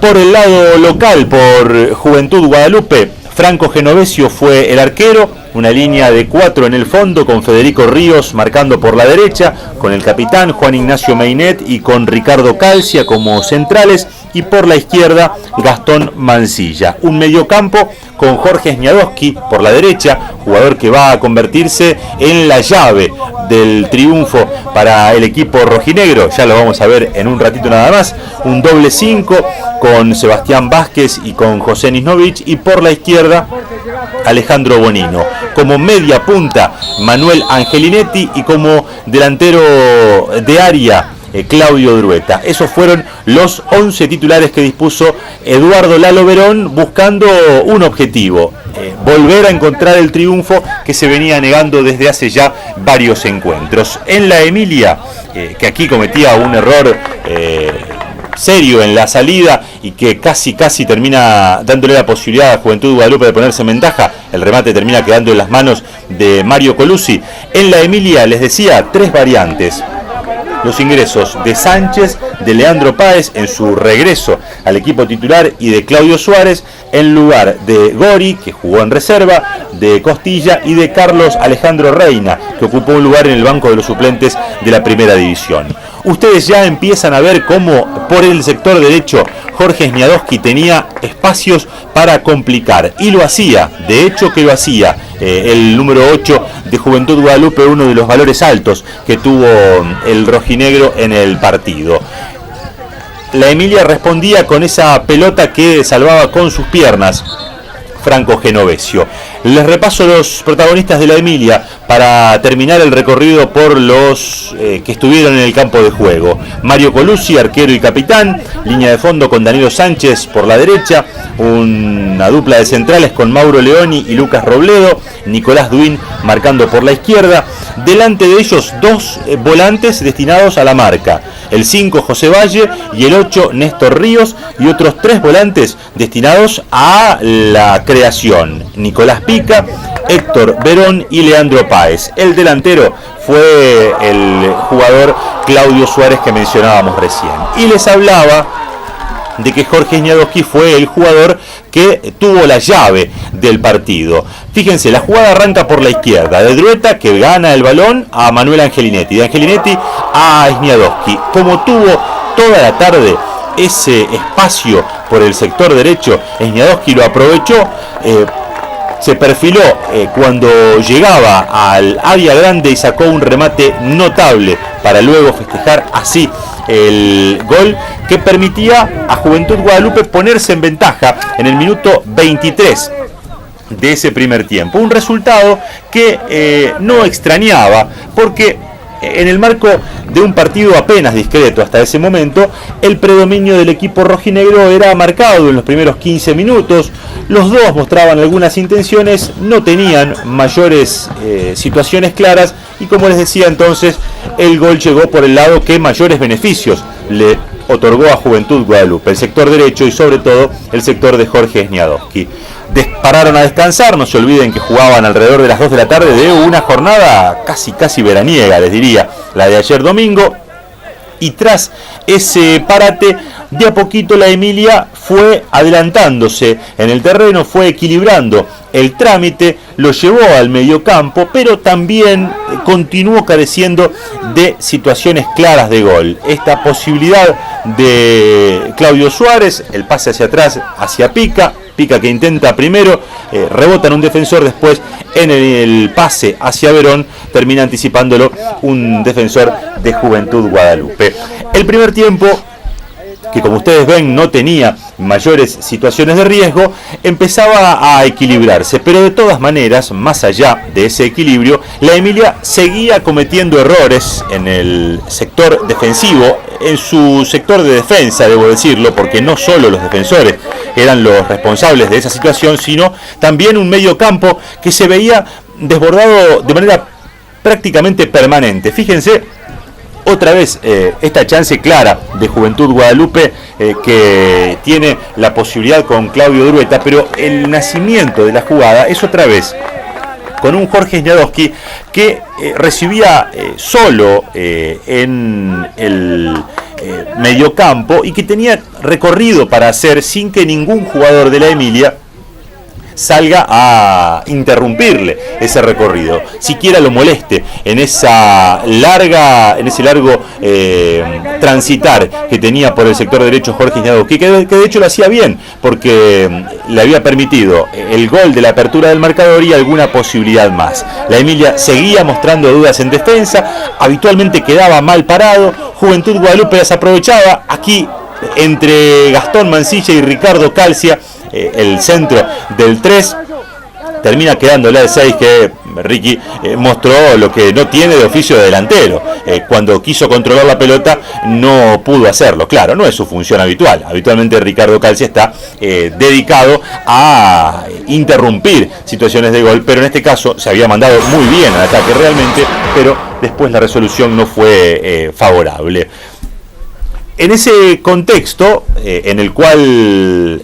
Por el lado local, por Juventud Guadalupe, Franco Genovesio fue el arquero, una línea de 4 en el fondo con Federico Ríos marcando por la derecha, con el capitán Juan Ignacio Meinet y con Ricardo Calcia como centrales, y por la izquierda Gastón Mancilla. Un mediocampo con Jorge Sniadowski por la derecha, jugador que va a convertirse en la llave del triunfo para el equipo rojinegro, ya lo vamos a ver en un ratito nada más. Un doble 5 con Sebastián Vázquez y con José Nisnovich, y por la izquierda Alejandro Bonino. Como media punta Manuel Angelinetti, y como delantero de área Claudio Drueta. Esos fueron los 11 titulares que dispuso Eduardo Lalo Verón, buscando un objetivo: volver a encontrar el triunfo que se venía negando desde hace ya varios encuentros. En la Emilia, que aquí cometía un error serio en la salida y que casi termina dándole la posibilidad a Juventud Guadalupe de ponerse en ventaja, el remate termina quedando en las manos de Mario Colucci. En la Emilia, les decía, 3 variantes: los ingresos de Sánchez, de Leandro Páez en su regreso al equipo titular, y de Claudio Suárez en lugar de Gori, que jugó en reserva, de Costilla y de Carlos Alejandro Reina, que ocupó un lugar en el banco de los suplentes de la primera división. Ustedes ya empiezan a ver cómo por el sector derecho Jorge Sniadowski tenía espacios para complicar, y lo hacía, de hecho que lo hacía. El número 8 de Juventud Guadalupe, uno de los valores altos que tuvo el rojinegro en el partido. La Emilia respondía con esa pelota que salvaba con sus piernas Franco Genovesio. Les repaso los protagonistas de la Emilia para terminar el recorrido por los que estuvieron en el campo de juego. Mario Colucci, arquero y capitán, línea de fondo con Danilo Sánchez por la derecha, una dupla de centrales con Mauro Leoni y Lucas Robledo, Nicolás Duin marcando por la izquierda, delante de ellos 2 volantes destinados a la marca: el 5 José Valle y el 8 Néstor Ríos, y otros 3 volantes destinados a la creación: Nicolás Pica, Héctor Verón y Leandro Páez. El delantero fue el jugador Claudio Suárez que mencionábamos recién. Y les hablaba de que Jorge Sniadowski fue el jugador que tuvo la llave del partido. Fíjense, la jugada arranca por la izquierda, de Drueta, que gana el balón a Manuel Angelinetti, de Angelinetti a Sniadowski. Como tuvo toda la tarde ese espacio por el sector derecho, Sniadowski lo aprovechó, se perfiló cuando llegaba al área grande y sacó un remate notable para luego festejar así el gol que permitía a Juventud Guadalupe ponerse en ventaja en el minuto 23 de ese primer tiempo. Un resultado que no extrañaba, porque en el marco de un partido apenas discreto hasta ese momento, el predominio del equipo rojinegro era marcado en los primeros 15 minutos. Los dos mostraban algunas intenciones, no tenían mayores situaciones claras, y como les decía entonces, el gol llegó por el lado que mayores beneficios le otorgó a Juventud Guadalupe: el sector derecho y sobre todo el sector de Jorge Sniadowski. Pararon a descansar, no se olviden que jugaban alrededor de las 2 de la tarde de una jornada casi veraniega, les diría, la de ayer domingo. Y tras ese parate, de a poquito la Emilia fue adelantándose en el terreno, fue equilibrando el trámite, lo llevó al mediocampo, pero también continuó careciendo de situaciones claras de gol. Esta posibilidad de Claudio Suárez, el pase hacia atrás, hacia Pica que intenta primero, rebota en un defensor, después en el pase hacia Verón termina anticipándolo un defensor de Juventud Guadalupe. El primer tiempo, que como ustedes ven no tenía mayores situaciones de riesgo, empezaba a equilibrarse, pero de todas maneras, más allá de ese equilibrio, la Emilia seguía cometiendo errores en el sector defensivo, en su sector de defensa, debo decirlo, porque no solo los defensores eran los responsables de esa situación, sino también un medio campo que se veía desbordado de manera prácticamente permanente. Fíjense, otra vez esta chance clara de Juventud Guadalupe, que tiene la posibilidad con Claudio Drueta, pero el nacimiento de la jugada es otra vez con un Jorge Sniadowski que recibía solo en el mediocampo y que tenía recorrido para hacer sin que ningún jugador de la Emilia salga a interrumpirle ese recorrido, siquiera lo moleste en ese largo transitar que tenía por el sector derecho Jorge Sniadowski, que de hecho lo hacía bien, porque le había permitido el gol de la apertura del marcador y alguna posibilidad más. La Emilia seguía mostrando dudas en defensa, habitualmente quedaba mal parado, Juventud Guadalupe las aprovechaba. Aquí, entre Gastón Mancilla y Ricardo Calcia, el centro del 3, termina quedando la de 6, que Ricky mostró lo que no tiene de oficio de delantero. Cuando quiso controlar la pelota no pudo hacerlo. Claro, no es su función habitual. Habitualmente Ricardo Calcia está dedicado a interrumpir situaciones de gol, pero en este caso se había mandado muy bien al ataque realmente, pero después la resolución no fue favorable. En ese contexto, en el cual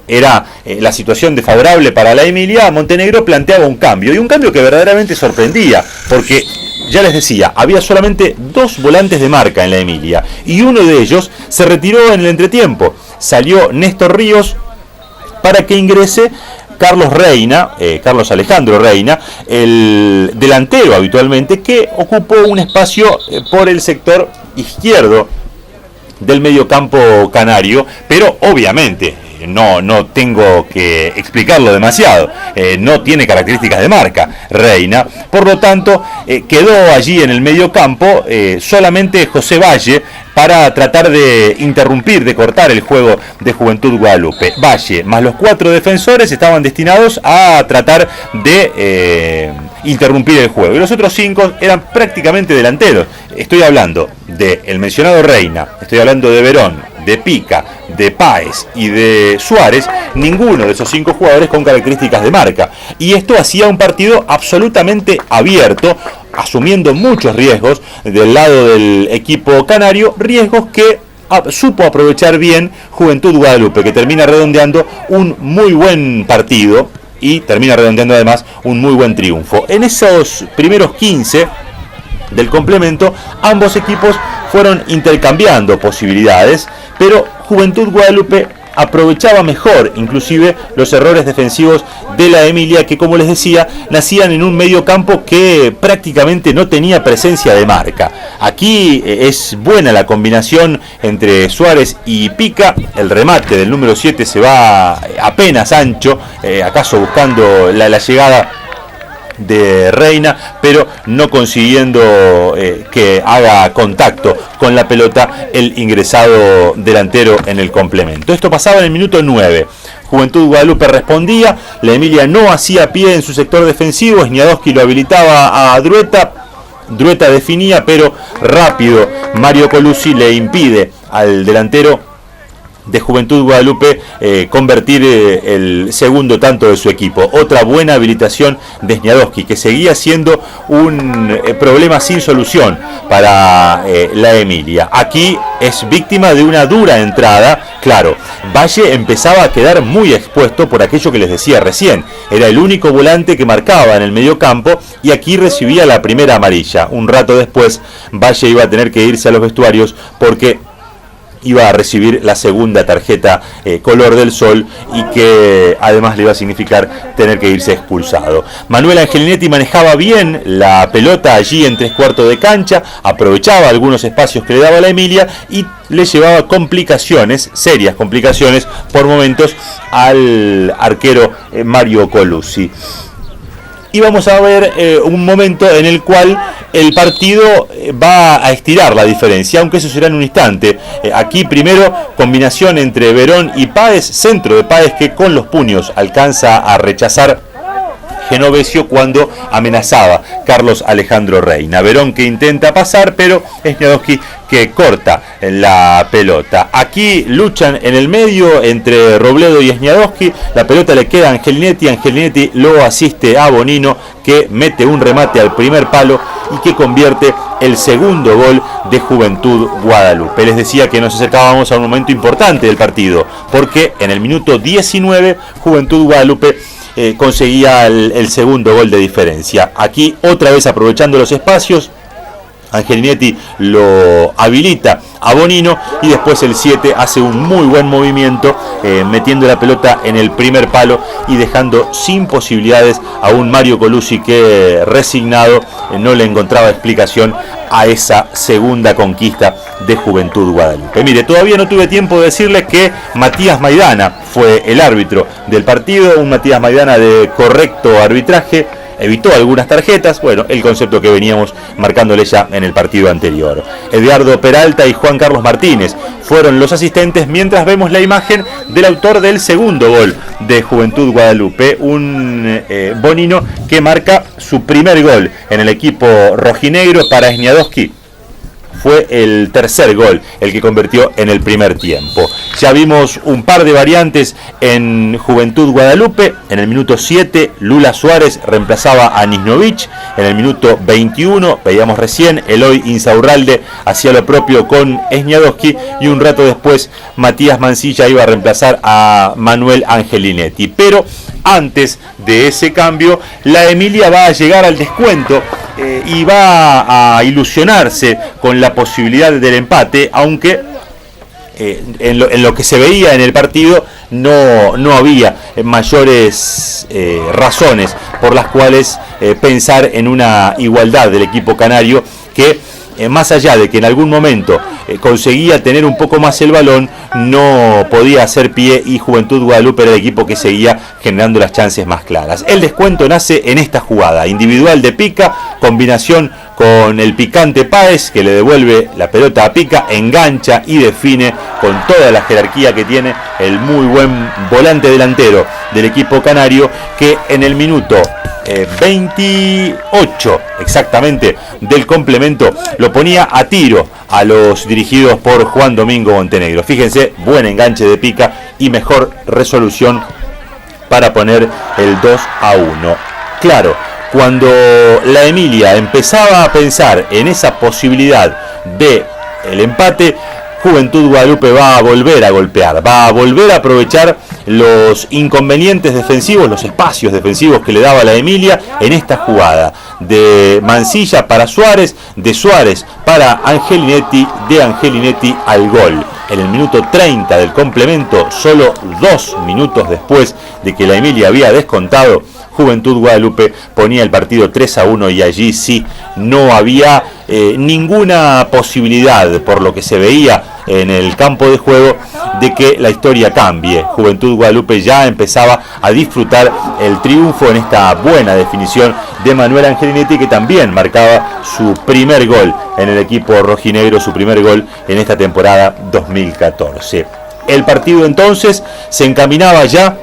era la situación desfavorable para la Emilia, Montenegro planteaba un cambio, y un cambio que verdaderamente sorprendía, porque, ya les decía, había solamente 2 volantes de marca en la Emilia, y uno de ellos se retiró en el entretiempo. Salió Néstor Ríos para que ingrese Carlos Alejandro Reina, el delantero habitualmente, que ocupó un espacio por el sector izquierdo del mediocampo canario, pero obviamente no tengo que explicarlo demasiado, no tiene características de marca Reina, por lo tanto quedó allí en el mediocampo solamente José Valle para tratar de interrumpir, de cortar el juego de Juventud Guadalupe. Valle más los 4 defensores estaban destinados a tratar de interrumpir el juego, y los otros 5 eran prácticamente delanteros. Estoy hablando del mencionado Reina, estoy hablando de Verón, de Pica, de Páez y de Suárez, ninguno de esos 5 jugadores con características de marca. Y esto hacía un partido absolutamente abierto, asumiendo muchos riesgos del lado del equipo canario, riesgos que supo aprovechar bien Juventud Guadalupe, que termina redondeando un muy buen partido y termina redondeando además un muy buen triunfo. En esos primeros 15 del complemento, ambos equipos fueron intercambiando posibilidades, pero Juventud Guadalupe aprovechaba mejor inclusive los errores defensivos de la Emilia, que, como les decía, nacían en un medio campo que prácticamente no tenía presencia de marca. Aquí es buena la combinación entre Suárez y Pica. El remate del número 7 se va apenas ancho, acaso buscando la llegada de Reina, pero no consiguiendo que haga contacto con la pelota el ingresado delantero en el complemento. Esto pasaba en el minuto 9. Juventud Guadalupe respondía, la Emilia no hacía pie en su sector defensivo, Sniadowski lo habilitaba a Drueta definía, pero rápido Mario Colucci le impide al delantero de Juventud Guadalupe convertir el segundo tanto de su equipo. Otra buena habilitación de Sniadowski, que seguía siendo un problema sin solución para la Emilia. Aquí es víctima de una dura entrada. Claro, Valle empezaba a quedar muy expuesto por aquello que les decía recién. Era el único volante que marcaba en el mediocampo, y aquí recibía la primera amarilla. Un rato después Valle iba a tener que irse a los vestuarios porque iba a recibir la segunda tarjeta color del sol, y que además le iba a significar tener que irse expulsado. Manuel Angelinetti manejaba bien la pelota allí en 3/4 de cancha, aprovechaba algunos espacios que le daba la Emilia y le llevaba complicaciones, serias complicaciones por momentos, al arquero Mario Colucci. Y vamos a ver un momento en el cual el partido va a estirar la diferencia, aunque eso será en un instante. Aquí primero combinación entre Verón y Páez, centro de Páez que con los puños alcanza a rechazar Genovesio cuando amenazaba Carlos Alejandro Reina. Verón que intenta pasar, pero Sniadowski que corta la pelota. Aquí luchan en el medio entre Robledo y Sniadowski. La pelota le queda a Angelinetti. Angelinetti lo asiste a Bonino, que mete un remate al primer palo y que convierte el segundo gol de Juventud Guadalupe. Les decía que nos acercábamos a un momento importante del partido, porque en el minuto 19 Juventud Guadalupe conseguía el segundo gol de diferencia. Aquí otra vez aprovechando los espacios, Angelinetti lo habilita a Bonino y después el 7 hace un muy buen movimiento metiendo la pelota en el primer palo y dejando sin posibilidades a un Mario Colucci que resignado no le encontraba explicación a esa segunda conquista de Juventud Guadalupe. Mire, todavía no tuve tiempo de decirles que Matías Maidana fue el árbitro del partido, un Matías Maidana de correcto arbitraje. Evitó algunas tarjetas, bueno, el concepto que veníamos marcándole ya en el partido anterior. Edgardo Peralta y Juan Carlos Martínez fueron los asistentes, mientras vemos la imagen del autor del segundo gol de Juventud Guadalupe, un Bonino que marca su primer gol en el equipo rojinegro para Sniadowski. Fue el tercer gol el que convirtió en el primer tiempo. Ya vimos un par de variantes en Juventud Guadalupe. En el minuto 7, Lula Suárez reemplazaba a Nisnovich. En el minuto 21, veíamos recién, Eloy Insaurralde hacía lo propio con Sniadowski. Y un rato después, Matías Mancilla iba a reemplazar a Manuel Angelinetti. Pero antes de ese cambio, la Emilia va a llegar al descuento y va a ilusionarse con la posibilidad del empate, aunque en lo que se veía en el partido no había mayores razones por las cuales pensar en una igualdad del equipo canario que más allá de que en algún momento conseguía tener un poco más el balón, no podía hacer pie y Juventud Guadalupe era el equipo que seguía generando las chances más claras. El descuento nace en esta jugada, individual de Pica, combinación con el picante Páez, que le devuelve la pelota a Pica, engancha y define con toda la jerarquía que tiene el muy buen volante delantero del equipo canario, que en el minuto 28 exactamente del complemento lo ponía a tiro a los dirigidos por Juan Domingo Montenegro. Fíjense, buen enganche de Pica y mejor resolución para poner el 2-1. Claro, cuando la Emilia empezaba a pensar en esa posibilidad de el empate, Juventud Guadalupe va a volver a golpear, va a volver a aprovechar los inconvenientes defensivos, los espacios defensivos que le daba la Emilia en esta jugada. De Mancilla para Suárez, de Suárez para Angelinetti, de Angelinetti al gol. En el minuto 30 del complemento, solo 2 minutos después de que la Emilia había descontado, Juventud Guadalupe ponía el partido 3-1 y allí sí no había ninguna posibilidad, por lo que se veía en el campo de juego, de que la historia cambie. Juventud Guadalupe ya empezaba a disfrutar el triunfo en esta buena definición de Manuel Angelinetti, que también marcaba su primer gol en el equipo rojinegro, su primer gol en esta temporada 2014. El partido entonces se encaminaba ya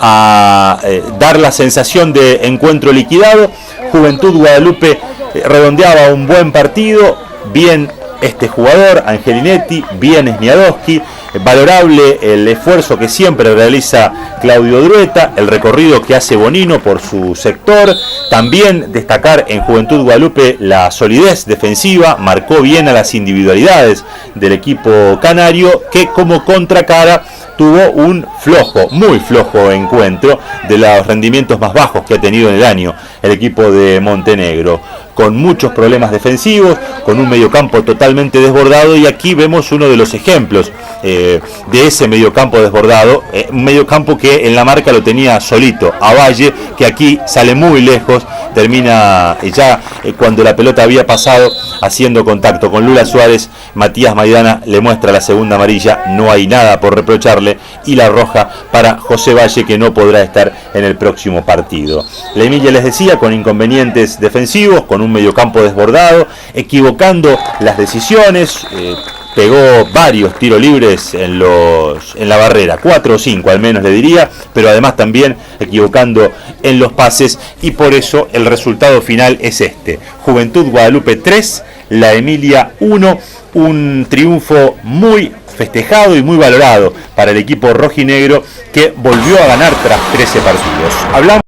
a dar la sensación de encuentro liquidado. Juventud Guadalupe redondeaba un buen partido, bien este jugador, Angelinetti, bien Sniadowski, valorable el esfuerzo que siempre realiza Claudio Drueta, el recorrido que hace Bonino por su sector, también destacar en Juventud Guadalupe la solidez defensiva, marcó bien a las individualidades del equipo canario, que como contracara tuvo un flojo, muy flojo encuentro, de los rendimientos más bajos que ha tenido en el año el equipo de Montenegro, con muchos problemas defensivos, con un mediocampo totalmente desbordado, y aquí vemos uno de los ejemplos de ese mediocampo desbordado, un mediocampo que en la marca lo tenía solito a Valle, que aquí sale muy lejos, termina ya cuando la pelota había pasado haciendo contacto con Lula Suárez. Matías Maidana le muestra la segunda amarilla, no hay nada por reprocharle, y la roja para José Valle, que no podrá estar en el próximo partido. La Emilia, les decía, con inconvenientes defensivos, con un mediocampo desbordado, equivocando las decisiones, pegó varios tiros libres en la barrera, 4 o 5 al menos le diría, pero además también equivocando en los pases, y por eso el resultado final es este: Juventud Guadalupe 3, la Emilia 1, un triunfo muy festejado y muy valorado para el equipo rojinegro, que volvió a ganar tras 13 partidos. Hablamos